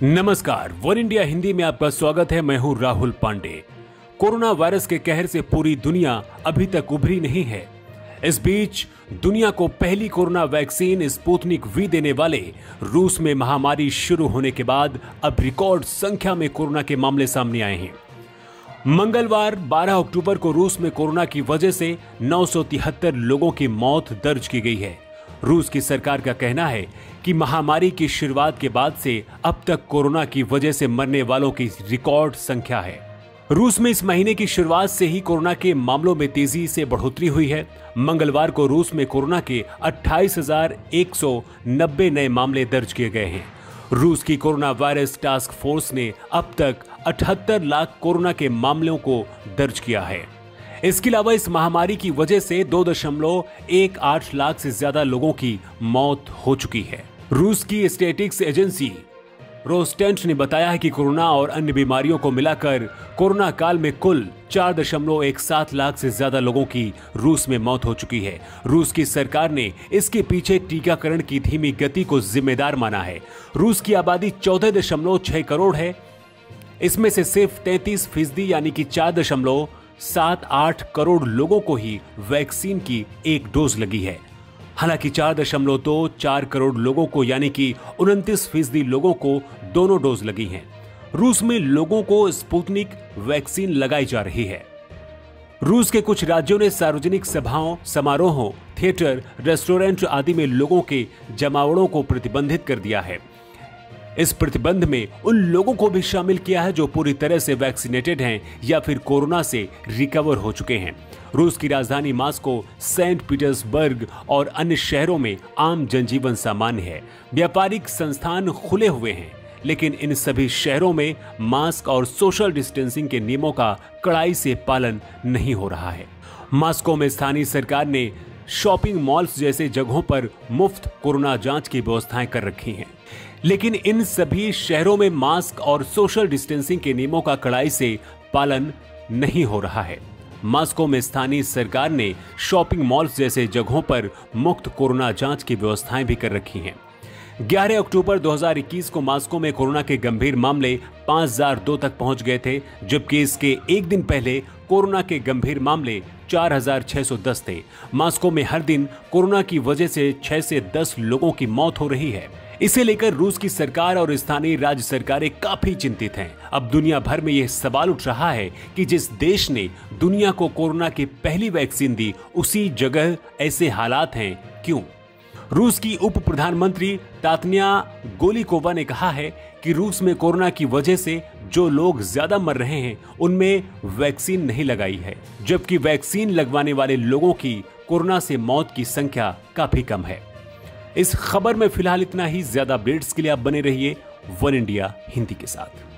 नमस्कार, one India Hindi में आपका स्वागत है। मैं हूं राहुल पांडे। कोरोना वायरस के कहर से पूरी दुनिया अभी तक उभरी नहीं है। इस बीच दुनिया को पहली कोरोना वैक्सीन स्पुतनिक वी देने वाले रूस में महामारी शुरू होने के बाद अब रिकॉर्ड संख्या में कोरोना के मामले सामने आए हैं। मंगलवार 12 अक्टूबर को रूस में कोरोना की वजह से 973 लोगों की मौत दर्ज की गई है। रूस की सरकार का कहना है कि महामारी की शुरुआत के बाद से अब तक कोरोना की वजह से मरने वालों की रिकॉर्ड संख्या है। रूस में इस महीने की शुरुआत से ही कोरोना के मामलों में तेजी से बढ़ोतरी हुई है। मंगलवार को रूस में कोरोना के 28,190 नए मामले दर्ज किए गए हैं। रूस की कोरोना वायरस टास्क फोर्स ने अब तक 78 लाख कोरोना के मामलों को दर्ज किया है। इसके अलावा इस महामारी की वजह से 2.18 लाख से ज्यादा लोगों की मौत हो चुकी है। रूस की स्टैटिस्टिक्स एजेंसी रोस्टेंट ने बताया है कि कोरोना और अन्य बीमारियों को मिलाकर कोरोना काल में कुल 4.17 लाख से ज्यादा लोगों की रूस में मौत हो चुकी है। रूस की सरकार ने इसके पीछे टीकाकरण की धीमी गति को जिम्मेदार माना है। रूस की आबादी 14.6 करोड़ है। इसमें से सिर्फ 33% यानी कि 4.78 करोड़ लोगों को ही वैक्सीन की एक डोज लगी है। हालांकि 4.24 करोड़ लोगों को यानी कि 29% लोगों को दोनों डोज लगी हैं। रूस में लोगों को स्पुतनिक वैक्सीन लगाई जा रही है। रूस के कुछ राज्यों ने सार्वजनिक सभाओं, समारोहों, थिएटर, रेस्टोरेंट आदि में लोगों के जमावड़ों को प्रतिबंधित कर दिया है। इस प्रतिबंध में उन लोगों को भी शामिल किया है जो पूरी तरह से वैक्सीनेटेड हैं या फिर कोरोना से रिकवर हो चुके हैं। रूस की राजधानी मॉस्को, सेंट पीटर्सबर्ग और अन्य शहरों में आम जनजीवन सामान्य है। व्यापारिक संस्थान खुले हुए हैं, लेकिन इन सभी शहरों में मास्क और सोशल डिस्टेंसिंग के नियमों का कड़ाई से पालन नहीं हो रहा है। मॉस्को में स्थानीय सरकार ने शॉपिंग मॉल्स जैसे जगहों पर मुफ्त कोरोना जांच की व्यवस्थाएं कर रखी हैं, लेकिन इन सभी शहरों में मास्क और सोशल डिस्टेंसिंग के नियमों का कड़ाई से पालन नहीं हो रहा है। मॉस्को में स्थानीय सरकार ने शॉपिंग मॉल्स जैसे जगहों पर मुफ्त कोरोना जांच की व्यवस्थाएं भी कर रखी हैं। 11 अक्टूबर 2021 को मॉस्को में कोरोना के गंभीर मामले 5002 तक पहुंच गए थे, जबकि इसके एक दिन पहले कोरोना के गंभीर मामले 4610 थे। मॉस्को में हर दिन कोरोना की वजह से 6 से 10 लोगों की मौत हो रही है। इसे लेकर रूस की सरकार और स्थानीय राज्य सरकारें काफी चिंतित हैं। अब दुनिया भर में यह सवाल उठ रहा है कि जिस देश ने दुनिया को कोरोना की पहली वैक्सीन दी, उसी जगह ऐसे हालात हैं क्यों? रूस की उप प्रधानमंत्री तात्याना गोलिकोवा ने कहा है कि रूस में कोरोना की वजह से जो लोग ज्यादा मर रहे हैं उनमें वैक्सीन नहीं लगाई है, जबकि वैक्सीन लगवाने वाले लोगों की कोरोना से मौत की संख्या काफी कम है। इस खबर में फिलहाल इतना ही। ज्यादा अपडेट्स के लिए आप बने रहिए वन इंडिया हिंदी के साथ।